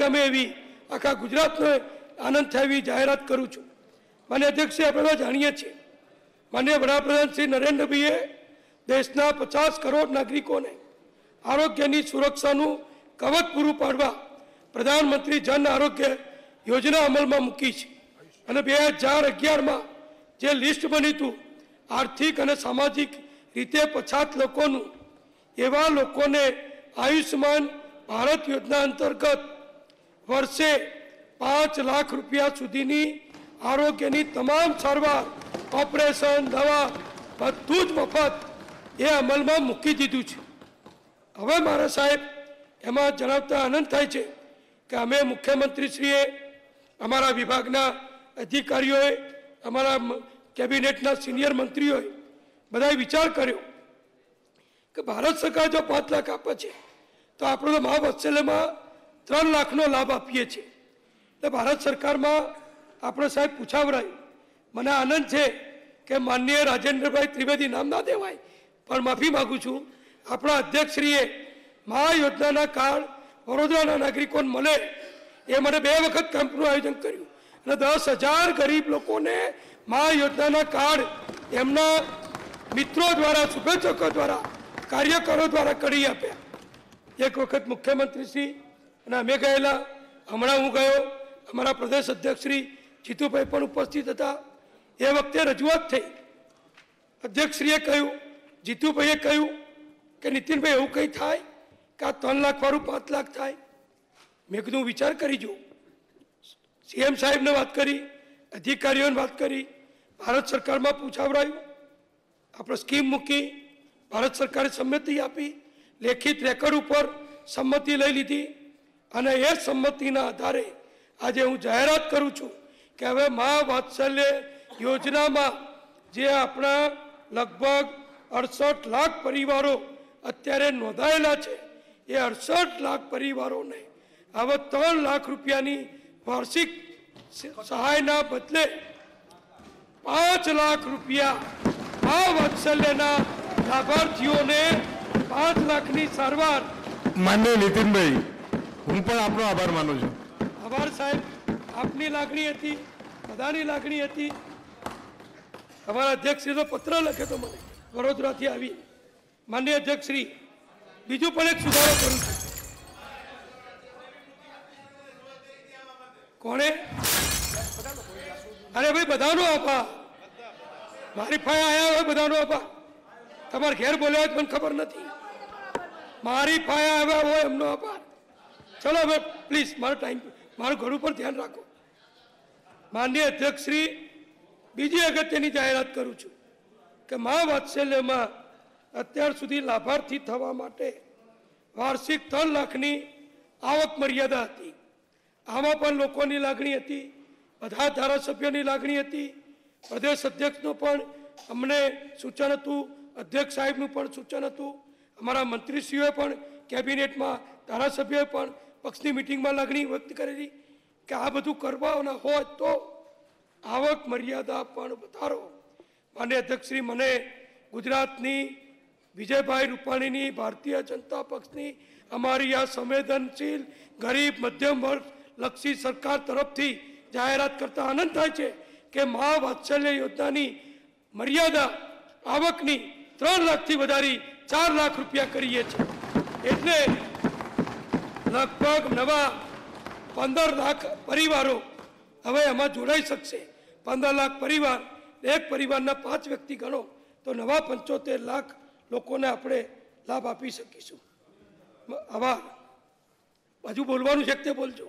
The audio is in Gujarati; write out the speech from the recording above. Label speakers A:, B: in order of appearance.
A: ગમે એવી આખા ગુજરાતનો આનંદ થાય એવી જાહેરાત કરું છું। માન્ય અધ્યક્ષ, આપણે બધા જાણીએ છીએ માનનીય વડાપ્રધાન શ્રી નરેન્દ્રભાઈએ દેશના 50 કરોડ નાગરિકોને આરોગ્યની સુરક્ષાનું કવચ પૂરું પાડવા પ્રધાનમંત્રી જન આરોગ્ય યોજના અમલમાં મૂકી છે અને 2011માં જે લિસ્ટ બન્યું હતું આર્થિક અને સામાજિક રીતે પછાત લોકોનું, એવા લોકોને આયુષ્યમાન ભારત યોજના અંતર્ગત વર્ષે 5 લાખ રૂપિયા સુધીની આરોગ્યની તમામ સારવાર, ઓપરેશન, દવા બધું જ મફત એ અમલમાં મૂકી દીધું છે। હવે મારા સાહેબ એમાં જણાવતા આનંદ થાય છે કે અમે મુખ્યમંત્રીશ્રીએ, અમારા વિભાગના અધિકારીઓએ, અમારા કેબિનેટના સિનિયર મંત્રીઓએ બધાએ વિચાર કર્યો કે ભારત સરકાર જો 5 લાખ આપે છે તો આપણે તો મહાવાત્સલ્યમાં 3 લાખનો લાભ આપીએ છીએ। એટલે ભારત સરકારમાં આપણે સાહેબ પૂછાવરાયું। મને આનંદ છે કે માનનીય રાજેન્દ્રભાઈ ત્રિવેદી નામ ના દેવાય પણ માફી માગું છું, આપણા અધ્યક્ષશ્રીએ મહા યોજનાના કાર્ડ વડોદરાના નાગરિકોને મળે એ માટે 2 વખત કેમ્પનું આયોજન કર્યું અને 10,000 ગરીબ લોકોને મહા યોજનાના કાર્ડ એમના મિત્રો દ્વારા, શુભેચ્છકો દ્વારા, કાર્યકરો દ્વારા કરી આપ્યા। એક વખત મુખ્યમંત્રીશ્રી અને અમે ગયેલા, હમણાં હું ગયો, અમારા પ્રદેશ અધ્યક્ષ શ્રી જીતુભાઈ પણ ઉપસ્થિત હતા। એ વખતે રજૂઆત થઈ, અધ્યક્ષશ્રીએ કહ્યું, જીતુભાઈએ કહ્યું કે નીતિનભાઈ એવું કંઈ થાય કે આ 3 લાખ વાળું 5 લાખ થાય। મેં કીધું વિચાર કરી જો। સીએમ સાહેબને વાત કરી, અધિકારીઓને વાત કરી, ભારત સરકારમાં પૂછાવરાયું, આપણે સ્કીમ મૂકી, ભારત સરકારે સંમતિ આપી, લેખિત રેકોર્ડ ઉપર સંમતિ લઈ લીધી અને એ સંમતિના આધારે આજે હું જાહેરાત કરું છું કે હવે મા વાત્સલ્ય યોજનામાં જે આપણા લગભગ 68 લાખ પરિવારો અત્યારે નોંધાયેલા છે, એ 68 લાખ પરિવારોને હવે 3 લાખ રૂપિયાની વાર્ષિક સહાયના બદલે 5 લાખ રૂપિયા આ વાત્સલ્યના લાભાર્થીઓને 5 લાખની સારવાર।
B: માનનીય નીતિનભાઈ, હું પણ આપનો આભાર માનું છું।
A: આભાર સાહેબ, આપની લાગણી હતી, બધાની લાગણી હતી। અમારા અધ્યક્ષશ્રીનો પત્ર લખે તો મને વડોદરાથી આવી। માનનીય અધ્યક્ષશ્રી, બીજું પણ એક સુધારો કરું છું। કોણે? અરે ભાઈ, બધાનો આભાર, મારી પાસે આવ્યા હોય બધાનો આભાર। તમારે ઘેર બોલ્યા હોય મને ખબર નથી, મારી પાસે આવ્યા હોય એમનો આભાર। ચલો હવે પ્લીઝ મારું ઘર ઉપર ધ્યાન રાખો। માનનીય અધ્યક્ષશ્રી, બીજી અગત્યની જાહેરાત કરું છું કે મા વાત્સલ્યમાં અત્યાર સુધી લાભાર્થી થવા માટે વાર્ષિક 3 લાખની આવક મર્યાદા હતી। આમાં પણ લોકોની લાગણી હતી, બધા ધારાસભ્યોની લાગણી હતી, પ્રદેશ અધ્યક્ષનું પણ અમને સૂચન હતું, અધ્યક્ષ સાહેબનું પણ સૂચન હતું, અમારા મંત્રીશ્રીઓએ પણ, કેબિનેટમાં ધારાસભ્યોએ પણ પક્ષની મિટિંગમાં લાગણી વ્યક્ત કરેલી કે આ બધું કરવાના હોય તો આવક મર્યાદા પણ વધારો। માનનીય અધ્યક્ષશ્રી, મને ગુજરાતની વિજયભાઈ રૂપાણીની ભારતીય જનતા પક્ષની અમારી આ સંવેદનશીલ ગરીબ મધ્યમ વર્ગ લક્ષી સરકાર તરફથી જાહેરાત કરતા આનંદ થાય છે કે મહા વાત્સલ્ય યોજનાની મર્યાદા આવકની 3 લાખથી વધારી 4 લાખ રૂપિયા કરીએ છીએ। એટલે લગભગ નવા 15 લાખ પરિવારો હવે એમાં જોડાઈ શકશે। 15 લાખ પરિવાર, એક પરિવારના 5 વ્યક્તિ ગણો તો નવા 75 લાખ લોકોને આપણે લાભ આપી શકીશું। આભાર। હજુ બોલવાનું છે તે બોલજો।